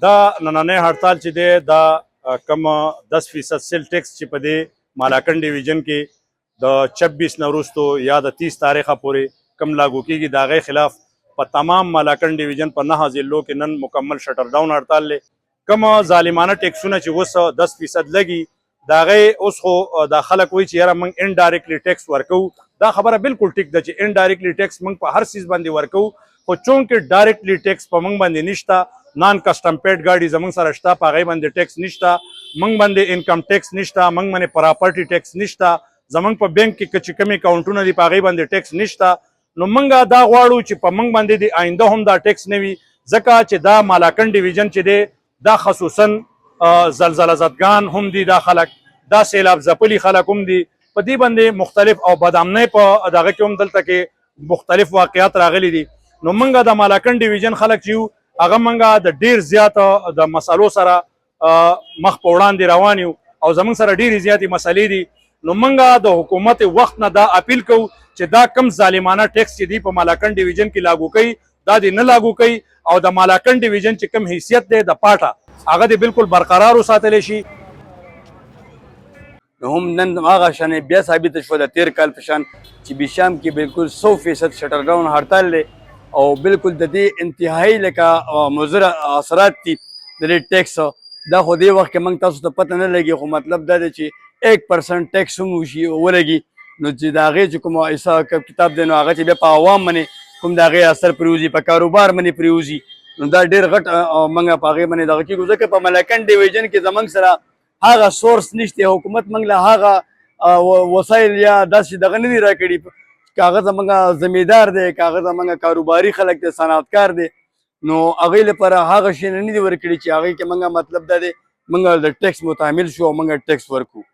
دا نننۍ هړتال چې دی دا کم 10% سیل ټیکس چې په دې مالاکنډ ډیویژن کې د 26 نه وروستو یا د 30 تاریخه پورې کم لاګو کیږي د هغې خلاف په تمام مالاکنډ ډیویژن په 9 ضلعو کې نن مکمل شټر ډاون هړتال دی. کوم ظالمانه ټیکسونه چې اوس 10% لګي د هغې اوس خو دا خلک وایي چې یاره موږ انډایرکټلی ټیکس ورکوو. دا خبره بالکل ټیک ده چې انډایرکټلی ټیکس موږ په هر څیز باندې ورکوو، خو چونکې ډایرکټلی ټیکس په موږ باندې نشته، نان کسټم پیډ ګاډي زموږ سره شته، په هغې باندې ټیکس نشته، موږ باندې انکم ټیکس نشته، موږ باندې پراپرټي ټیکس نشته، زموږ په بینک کې چې کومې اکاونټونه دي په هغې باندې ټیکس نشته. نو موږ دا غواړو چې په موږ باندې د آینده هم دا ټیکس نه وي، ځکه چې دا مالاکنډ ډیویژن چې دی دا خصوصا زلزله زدګان هم دي، دا خلک دا سیلاب ځپلي خلک هم دي، په دې باندې مختلف او بدامنۍ په دغه کې هم دلته کې مختلف واقعات راغلي دي. نو موږ د مالاکنډ ډیویژن خلک چې یو هغه موږ د ډیر زیات د مسالو سره مخ په وړاندې روان یو او زموږ سره ډیرې زیاتې مسلې دي. نو موږ د حکومت وخت نه دا اپیل کوو چې دا کم ظالمانه ټیکس چې دی په مالاکنډ ډیویژن کې لاګو کوي دا دې نه لاګو کوي او د مالاکنډ ډیویژن چې کم حیثیت دی د پاټه هغه دې بالکل برقرار وساتلی شي. نو هم نن هغه شانې بیا ثابته شوه د تیر کال په شان چې بیشام کې بالکل 100% شټر ډاون هړتال دی او بالکل د دې انتهایی لکه مضر اثرات دي د دې ټیکس. دا خو دې وخت کې موږ تاسو ته پته نه لګي، خو مطلب دا دی چې 1% ټیکس هم وشي ولګي نو چې د هغې چې کوم حساب کتاب دی نو هغه چې بیا په عوام باندې کوم د هغې اثر پرېوځي، په کاروبار باندې پرېوځي، نو دا ډېر غټ موږ په هغې باندې دغه کېږو. ځکه په مالاکنډ ډیویژن کې زموږ سره هغه سورس نشته، حکومت موږ له هغه وسایل یا داسې دغه نه دي راکړي، که هغه زموږ زمیندار دی، که هغه زموږ کاروباري خلک دی، صنعتکار دی، نو هغې لپاره هغه شیونه نه دي ورکړي چې هغې کې موږ مطلب دا دی موږ د ټیکس متحمل شو او موږ ټیکس ورکړو.